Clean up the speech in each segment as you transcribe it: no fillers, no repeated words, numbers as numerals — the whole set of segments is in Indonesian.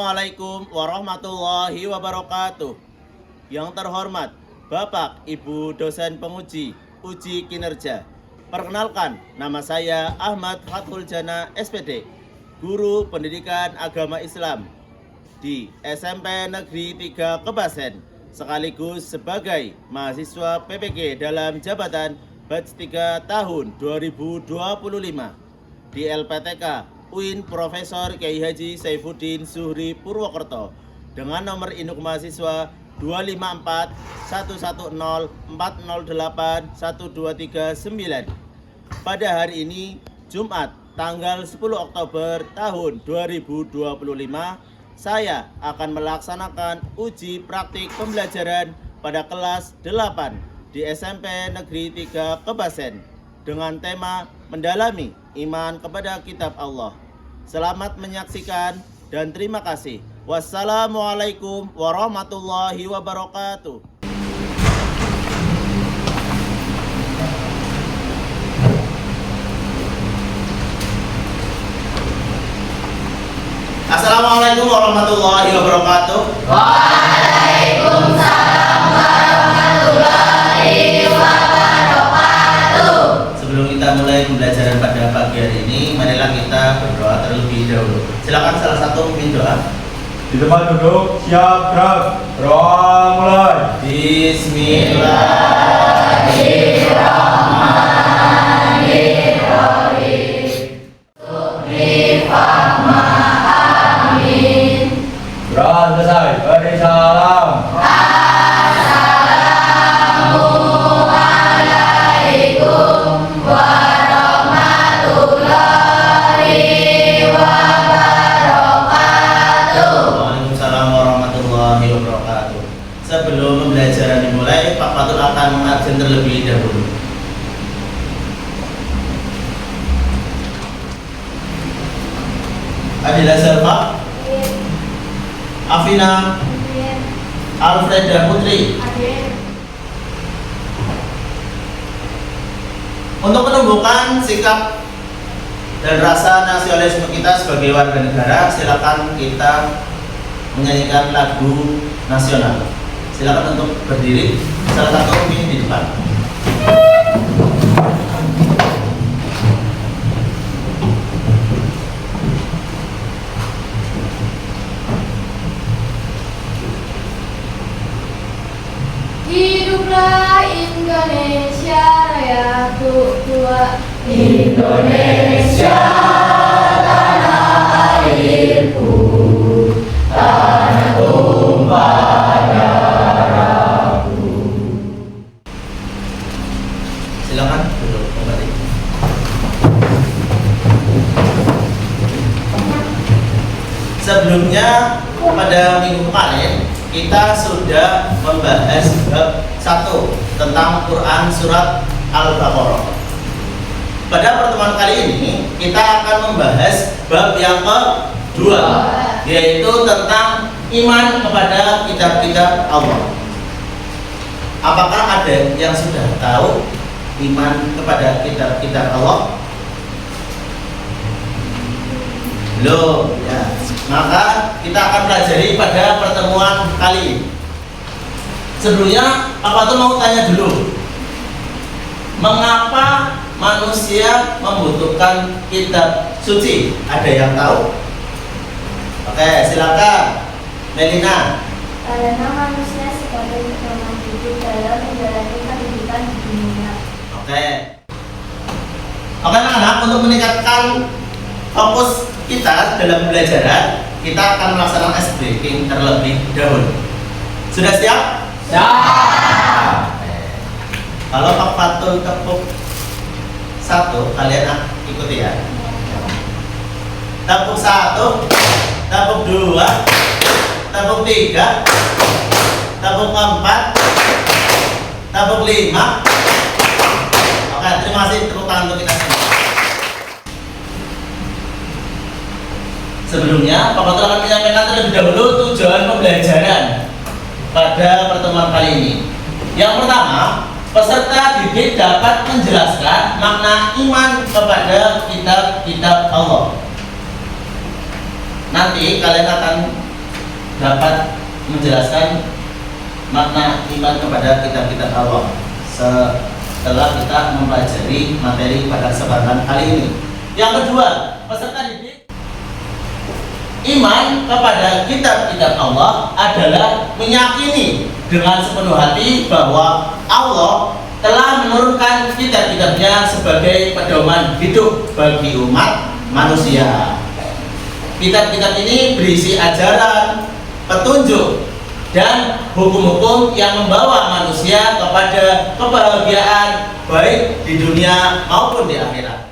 Assalamualaikum warahmatullahi wabarakatuh. Yang terhormat Bapak Ibu dosen penguji uji kinerja. Perkenalkan, nama saya Ahmad Fathul Jana SPD, Guru Pendidikan Agama Islam di SMP Negeri 3 Kebasen, sekaligus sebagai mahasiswa PPG dalam jabatan batch 3 tahun 2025 di LPTK UIN Profesor Kiai Haji Saifuddin Zuhri Purwokerto dengan nomor induk mahasiswa 254 110 408 1239. Pada hari ini Jumat tanggal 10 Oktober tahun 2025, saya akan melaksanakan uji praktik pembelajaran pada kelas 8 di SMP Negeri 3 Kebasen dengan tema mendalami iman kepada kitab Allah. Selamat menyaksikan dan terima kasih. Wassalamualaikum warahmatullahi wabarakatuh. Assalamualaikum warahmatullahi wabarakatuh. Waalaikumsalam warahmatullahi wabarakatuh. Sebelum kita mulai pembelajaran pada pagi hari ini, marilah kita berdoa terlebih dahulu. Silakan salah satu memimpin doa. Di tempat duduk, siap, gerak. Doa mulai. Bismillahirrahmanirrahim. Amin. Gerak selesai. Beri salam. Assalamualaikum warahmatullahi wabarakatuh. Waalaikumsalam warahmatullahi wabarakatuh. Sebelum pembelajaran dimulai, Pak Fatul akan mengabsen terlebih dahulu. Adila Selva, Afina, Alfreda Putri. Untuk menumbuhkan sikap dan rasa nasionalisme kita sebagai warga negara, silakan kita menyanyikan lagu nasional. Silakan untuk berdiri, salah satu pemimpin di depan. Hiduplah Indonesia Raya tua. Indonesia tanah airku, tanah tumpah darahku. Silakan duduk kembali. Sebelumnya pada minggu kemarin kita sudah membahas bab 1 tentang Quran surat Al-Baqarah. Pada pertemuan kali ini kita akan membahas bab yang kedua, yaitu tentang iman kepada kitab-kitab Allah. Apakah ada yang sudah tahu iman kepada kitab-kitab Allah? Belum, ya. Maka kita akan pelajari pada pertemuan kali ini. Sebelumnya, Pak Fatul mau tanya dulu, mengapa manusia membutuhkan kitab suci? Ada yang tahu? Oke, silakan, Melina. Karena manusia sebagai pedoman hidup dalam menjalani kehidupan di dunia. Oke, anak-anak, untuk meningkatkan fokus kita dalam pembelajaran, kita akan melaksanakan ice breaking terlebih dahulu. Sudah siap? Siap. Kalau Pak Fatul tepuk 1, kalian ikuti ya. Tepuk 1, tepuk 2, tepuk 3, tepuk 4, tepuk 5. Oke, terima kasih, tepuk tangan untuk kita semua. Sebelumnya, Pak Fatul akan menyampaikan terlebih dahulu tujuan pembelajaran pada pertemuan kali ini. Yang pertama, peserta didik dapat menjelaskan makna iman kepada kitab-kitab Allah. Nanti kalian akan dapat menjelaskan makna iman kepada kitab-kitab Allah setelah kita mempelajari materi pada kesempatan kali ini. Yang kedua, peserta didik iman kepada kitab-kitab Allah adalah meyakini dengan sepenuh hati bahwa Allah telah menurunkan kitab-kitabnya sebagai pedoman hidup bagi umat manusia. Kitab-kitab ini berisi ajaran, petunjuk, dan hukum-hukum yang membawa manusia kepada kebahagiaan baik di dunia maupun di akhirat.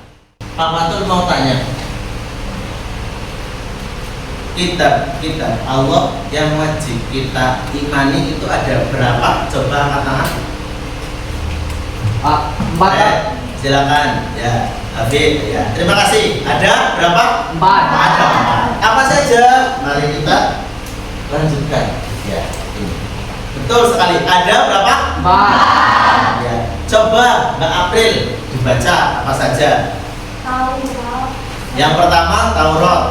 Pak Matul mau tanya, kitab-kitab Allah yang wajib kita imani itu ada berapa? Coba angkat tangan. 4. Silakan ya, Habib ya. Terima kasih. Ada berapa? 4. Ada 4. Apa saja? Mari kita lanjutkan. Ya, ini. Betul sekali. Ada berapa? 4. Ya. Coba Mbak April dibaca apa saja. Taurat. Yang pertama Taurat.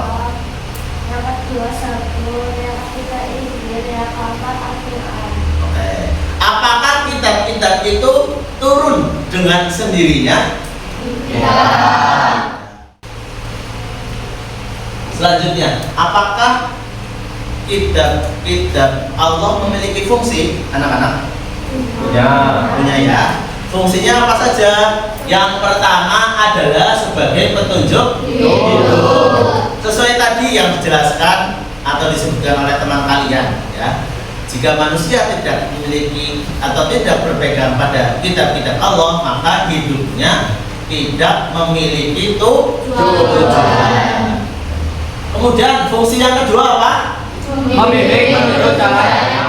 Yang kedua Zabur, yang ketiga Injil, yang keempat Al-Quran. Oke. Apakah kitab-kitab itu turun dengan sendirinya? Selanjutnya, apakah kitab-kitab Allah memiliki fungsi, anak-anak? Punya ya. Fungsinya apa saja? Yang pertama adalah sebagai petunjuk hidup. Sesuai tadi yang dijelaskan atau disebutkan oleh teman kalian ya. Jika manusia tidak memiliki atau tidak berpegang pada kitab-kitab Allah, maka hidupnya tidak memiliki tujuan. Kemudian fungsi yang kedua apa? Membimbing menurut jalannya.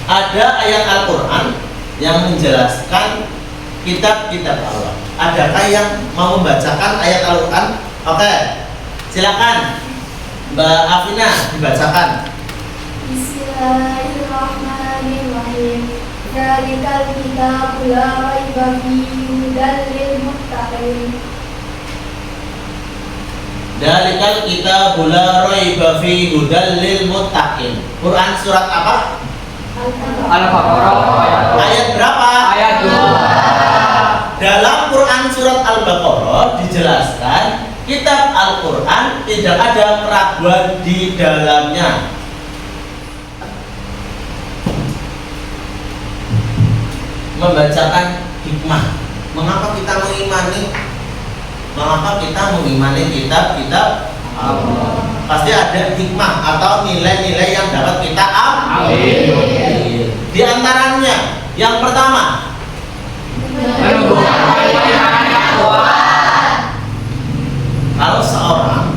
Ada ayat Al-Quran yang menjelaskan kitab-kitab Allah. Adakah yang mau membacakan ayat Al-Quran? Oke, silakan Mbak Afina dibacakan. Bismillahirrahmanirrahim. Dzalikal kitabu la raiba fihi hudan lil muttaqin. Dalikal kita la raiba fihi hudal lil muttaqin. Quran surat apa? Al-Baqarah Ayat berapa? ayat 2. Dalam Quran surat Al-Baqarah dijelaskan kitab Al-Quran tidak ada keraguan di dalamnya. Membacakan hikmah. Mengapa kita mengimani kitab-kitab Allah? Pasti ada hikmah atau nilai-nilai yang dapat kita ambil. Di antaranya, yang pertama, kalau seorang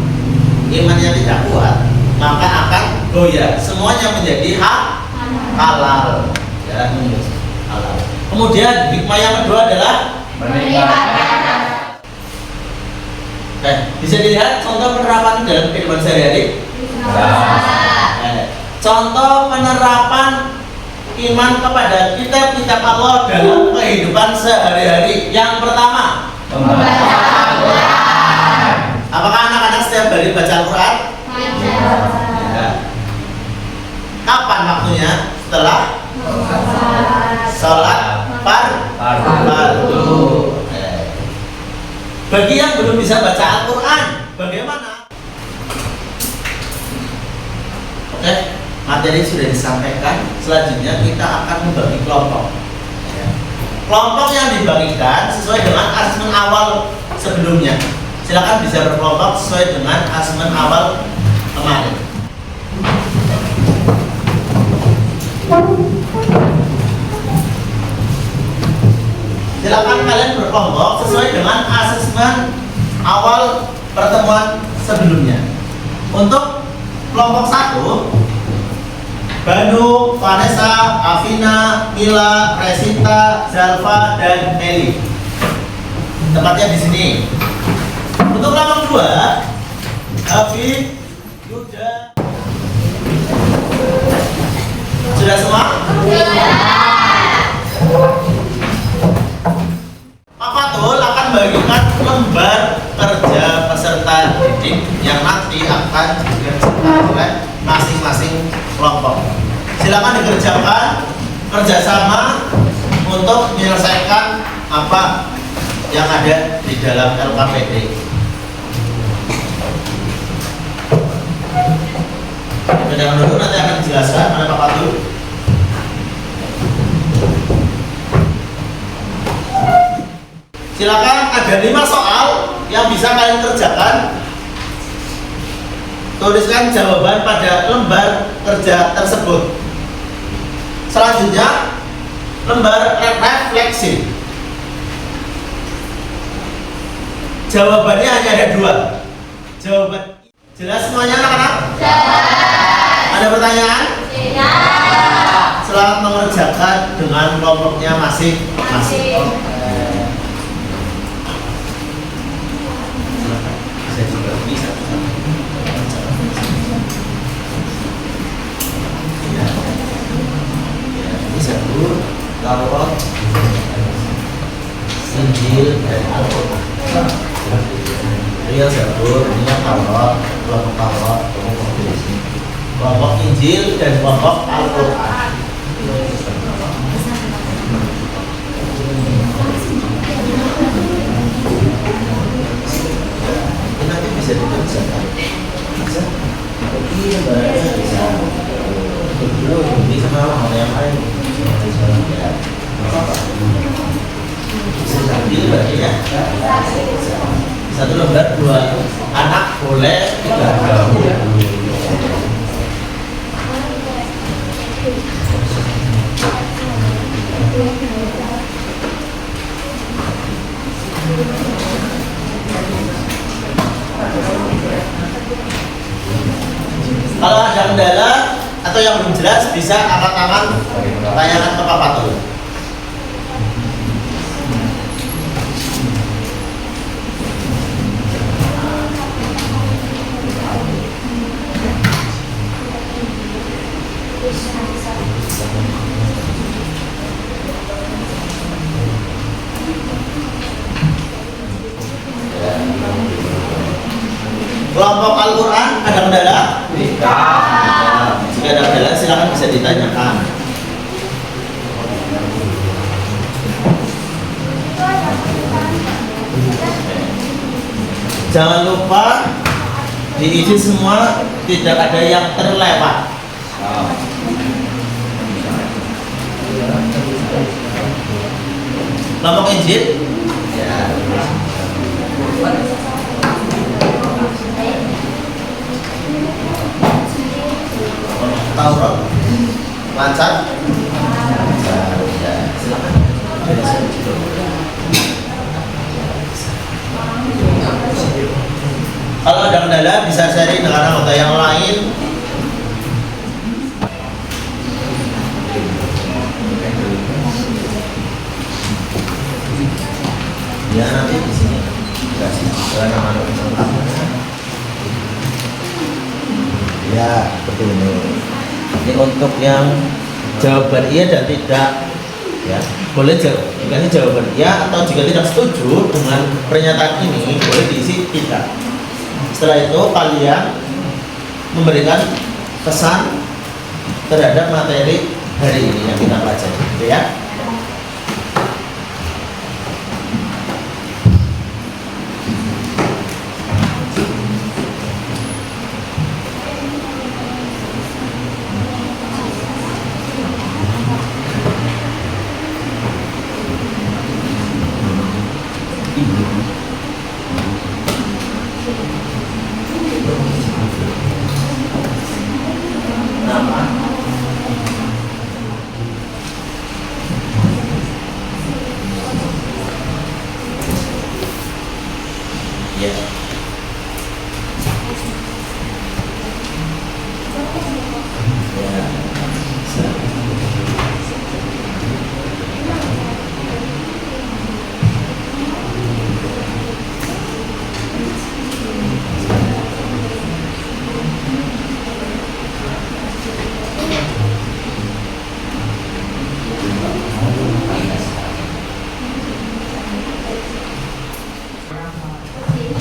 imannya tidak kuat, maka akan goyah. Semuanya menjadi halal. Ya, halal. Kemudian hikmah yang kedua adalah bisa dilihat contoh penerapan dalam kehidupan sehari-hari. Contoh penerapan iman kepada kitab-kitab Allah dalam kehidupan sehari-hari. Yang pertama, apakah anak-anak setiap hari baca Al-Quran? Ya. Kapan waktunya? Setelah sholat fardu. Bagi yang belum bisa baca Al-Quran, bagaimana? Oke, materi sudah disampaikan. Selanjutnya kita akan membagi kelompok. Kelompok yang dibagikan sesuai dengan asesmen awal sebelumnya. Silakan bisa berkelompok sesuai dengan asesmen awal kemarin. Silakan kalian berkelompok sesuai dengan asesmen awal pertemuan sebelumnya. Untuk kelompok 1, Banu, Vanessa, Afina, Mila, Resita, Zalfa, dan Meli. Tempatnya di sini. Untuk kelompok 2, Habib, Yuda. Sudah semua? Pak Fatul akan membagikan lembar kerja peserta didik yang nanti akan dikerjakan oleh masing-masing kelompok. Silakan dikerjakan kerjasama untuk menyelesaikan apa yang ada di dalam LKPD. Jangan dulu, nanti akan dijelaskan oleh Pak Patul. Silakan, ada 5 soal yang bisa kalian kerjakan. Tuliskan jawaban pada lembar kerja tersebut. Selanjutnya, lembar refleksi. Jawabannya hanya ada 2. Jawaban jelas semuanya anak-anak? Ada pertanyaan? Selamat mengerjakan dengan kelompoknya masing-masing. Saya juga bisa. Ini satu Taurat, Injil dan Al-Quran. Real Zabur, ini yang Taurat, kelompok Injil dan kelompok Al-Quran. Ini nanti bisa dikerjakan. Bisa? Iya, bisa. Dulu ini sama yang lain. Bisa sambil berarti ya. Satu lembar 2 anak boleh 3 gabung. Kalau ada kendala atau yang belum jelas bisa angkat tangan, tanyakan ke Pak Patul. Kelompok Al-Quran ada kendala? Tidak. Jika ada kendala silakan bisa ditanyakan. Jangan lupa diisi semua, tidak ada yang terlewat. Kelompok Injil? Ya. Taurat? Lancar? Lancar, ya. Silakan. Kalau ada kendala bisa sharing dengan anggota yang lain. Ya nanti di sini kasih nama ya seperti ini. Ini untuk yang jawaban iya dan tidak, ya boleh jika jawaban iya atau jika tidak setuju dengan pernyataan ini boleh diisi tidak. Setelah itu kalian memberikan pesan terhadap materi hari ini yang kita pelajari, gitu ya.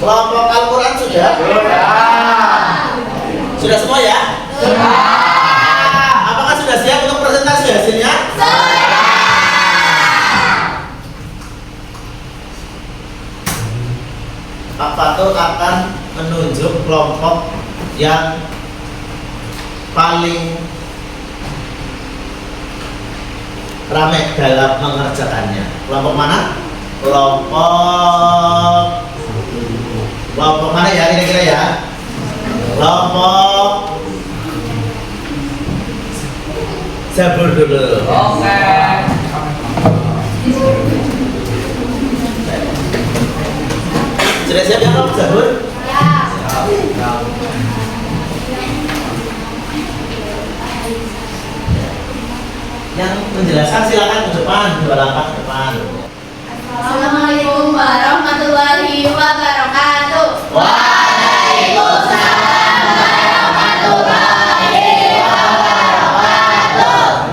Kelompok Al-Quran sudah? Sudah. Sudah semua ya? Sudah. Apakah sudah siap untuk presentasi hasilnya? Pak Fatul akan menunjuk kelompok yang paling ramai dalam mengerjakannya. Kelompok mana? Kelompok mana ya kira-kira ya? Kelompok Zabur dulu. Oke. Sudah siap ya kelompok Zabur? Yang menjelaskan silakan ke depan, 2 langkah ke depan. Assalamualaikum warahmatullahi wabarakatuh. Waalaikumsalam warahmatullahi wabarakatuh.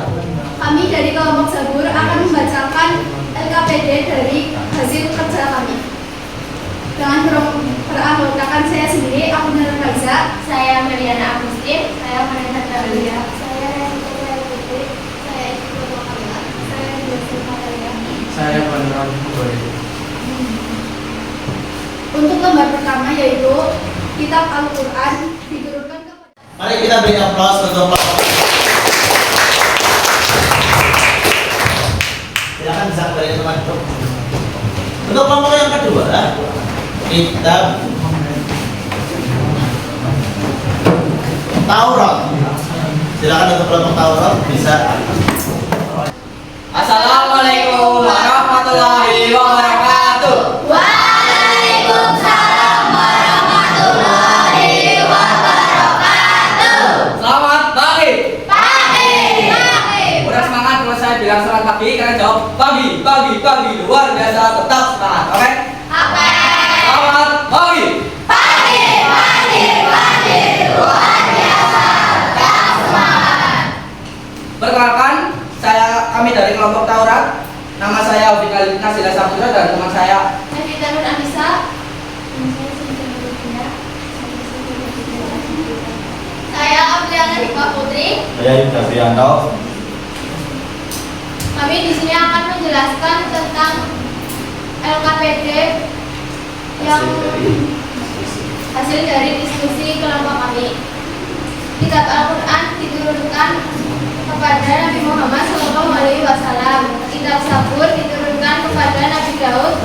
Kami dari kelompok Zabur akan membacakan LKPD dari hasil kerja kami. Dengan beranggotakan saya sendiri, aku Nurul Faiza, saya Meliana Agustin, saya Vanessa Dahlia, saya Renata Putri, saya Ibu Kamila, saya Yusuf Maria. Saya beneran boleh. Untuk lembar pertama yaitu Kitab Al-Quran diturunkan kepada Mari kita beri aplaus untuk kelompok. Silakan bisa kembali teman-teman. Untuk kelompok yang kedua, Kitab Taurat. Silakan untuk kelompok Taurat bisa. Assalamualaikum warahmatullahi wabarakatuh. Waalaikumsalam warahmatullahi wabarakatuh. Selamat pagi. Pagi. Udah semangat kalau saya bilang selamat pagi, kalian jawab pagi. Luar biasa, tetap semangat. Oke? Oke. Selamat pagi. Pagi. Luar biasa. Tetap semangat. Perkenalkan, kami dari kelompok Taurat. Nama saya Ovi Nasila Saputra dan teman saya Evita Nur Anissa. Saya Apriana Hikmah Putri. Saya Yuda Prianto. Kami di sini akan menjelaskan tentang LKPD yang hasil dari diskusi kelompok kami. Kitab Al-Quran diturunkan kepada Nabi Muhammad SAW. Kitab Zabur diturunkan kepada Nabi Daud.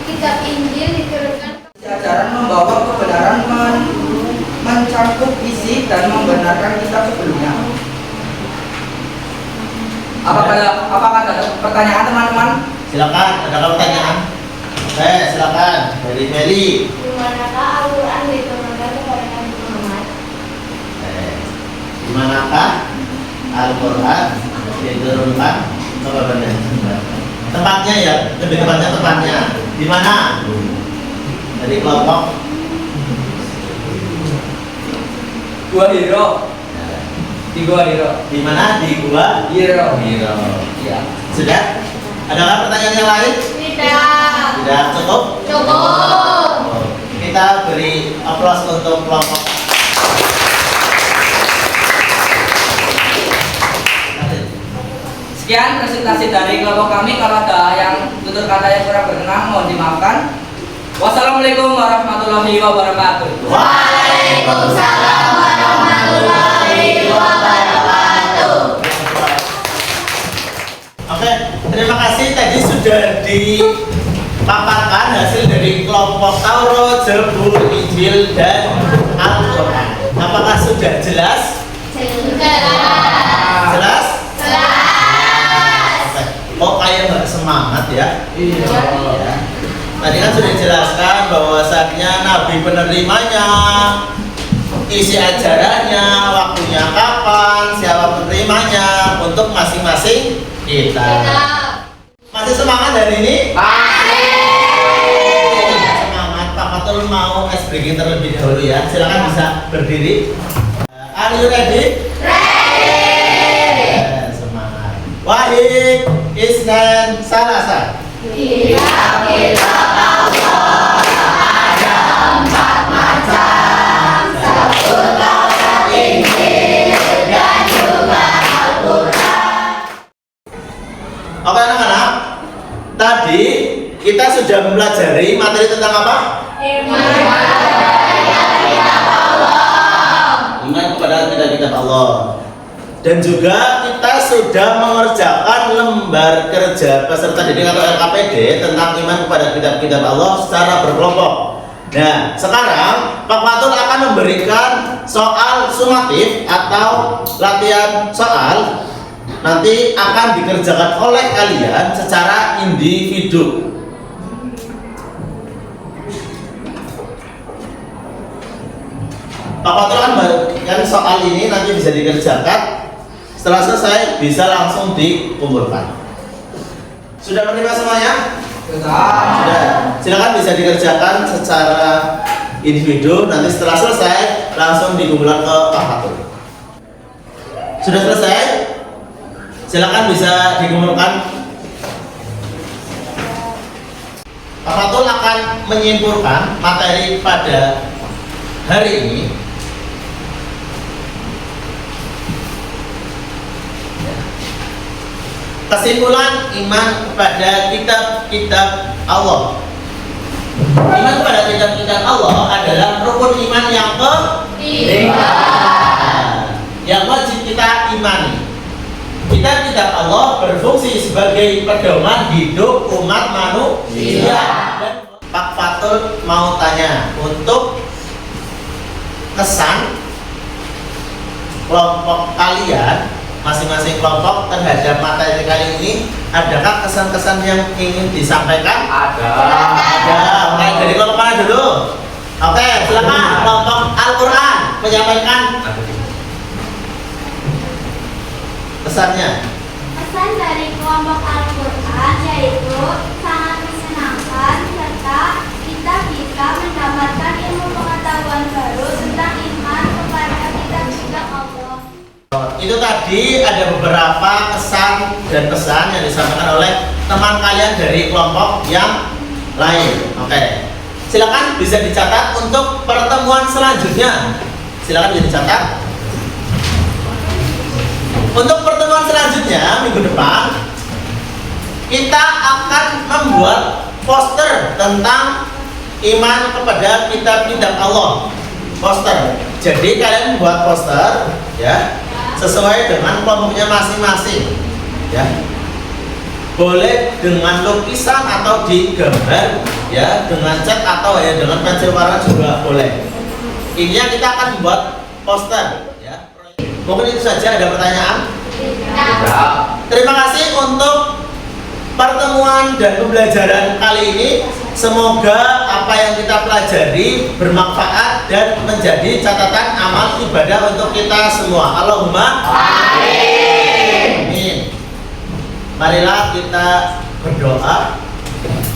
Kitab Injil diturunkan. ajaran membawa kebenaran mencangkup isi dan membenarkan kitab sebelumnya. Apakah ada pertanyaan teman-teman? Silakan, ada pertanyaan? Silakan dari Meli. Di manakah Al-Quran diturunkan kepada Nabi Muhammad? Di manakah Al-Quran diturunkan kepada Nabi Muhammad? Tempatnya ya, lebih tepatnya tempatnya. Di mana? Dari kelompok Gua Hiro. Di Gua Hiro. di mana? Di Gua Hiro. Hiro. Ya. Sudah? Adakah pertanyaan yang lain? Tidak. Tidak cukup? Cukup. Kita beri aplaus untuk kelompok. Sekian presentasi dari kelompok kami. Kalau ada yang tutur kata yang kurang berkenan mohon dimaafkan. Wassalamualaikum warahmatullahi wabarakatuh. Waalaikumsalam warahmatullahi wabarakatuh. Oke, terima kasih. Tadi sudah dipaparkan hasil dari kelompok Taurat, Zabur, Injil, dan Al-Quran. Apakah sudah jelas? Jelas? Oke. Oh, kayak nggak semangat ya? Iya. Ya. Tadi kan sudah dijelaskan bahwasannya Nabi penerimanya, isi ajarannya, waktunya kapan, siapa penerimanya, untuk masing-masing kita. Masih semangat hari ini? Semangat. Pak Fatul mau ice breaking terlebih dahulu ya. Silakan bisa berdiri. Are you ready? Ready. Semangat. Wahid, Isnan, Salasa. Ada 4 macam sabun Oke anak-anak, tadi kita sudah mempelajari materi tentang apa? Iman kepada kitab-kitab Allah. Dan juga kita sudah mengerjakan lembar kerja peserta didik atau LKPD tentang iman kepada kitab-kitab Allah secara berkelompok. Nah, sekarang Pak Fatul akan memberikan soal sumatif atau latihan soal. Nanti akan dikerjakan oleh kalian secara individu. Pak Fatul akan memberikan soal ini, nanti bisa dikerjakan. Setelah selesai bisa langsung dikumpulkan. Sudah menerima semuanya? Sudah. Silakan bisa dikerjakan secara individu. Nanti setelah selesai langsung dikumpulkan ke Pak Fatul. Sudah selesai? Silakan bisa dikumpulkan. Pak Fatul akan menyimpulkan materi pada hari ini. Kesimpulan iman kepada kitab-kitab Allah. Iman kepada kitab-kitab Allah adalah rukun iman yang ketiga yang wajib kita imani. Kitab-kitab Allah berfungsi sebagai pedoman hidup umat manusia. Dan Pak Fatul mau tanya, untuk kesan kelompok kalian, masing-masing kelompok terhadap materi kali ini, adakah kesan-kesan yang ingin disampaikan? Ada. Oke, dari kelompok mana dulu? Oke, silakan kelompok Al-Quran menyampaikan kesannya. Pesan dari kelompok Al-Quran yaitu sangat menyenangkan serta kita bisa mendapatkan ilmu pengetahuan baru tentang iman kepada kitab-kitab Allah. Itu tadi ada beberapa kesan dan pesan yang disampaikan oleh teman kalian dari kelompok yang lain. Oke, silakan bisa dicatat untuk pertemuan selanjutnya. Silakan bisa dicatat. Untuk pertemuan selanjutnya minggu depan kita akan membuat poster tentang iman kepada kitab-kitab Allah. Poster. Jadi kalian buat poster ya, sesuai dengan kelompoknya masing-masing ya. Boleh dengan lukisan atau digambar ya, dengan cat atau ya dengan pensil warna juga boleh. Ini yang kita akan buat poster ya. Mungkin itu saja. Ada pertanyaan? Tidak. Terima kasih untuk pertemuan dan pembelajaran kali ini. Semoga apa yang kita pelajari bermanfaat dan menjadi catatan amal ibadah untuk kita semua. Allahumma amin. Marilah kita berdoa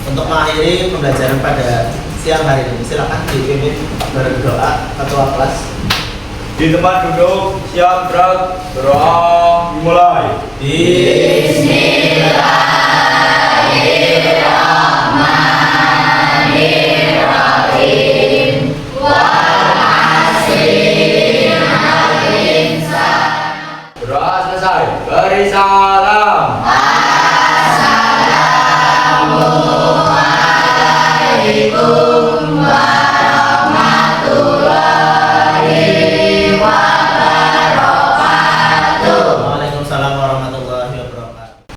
untuk mengakhiri pembelajaran pada siang hari ini. Silakan dipimpin berdoa ketua kelas. Di tempat duduk, siap gerak, berdoa dimulai. Bismillah.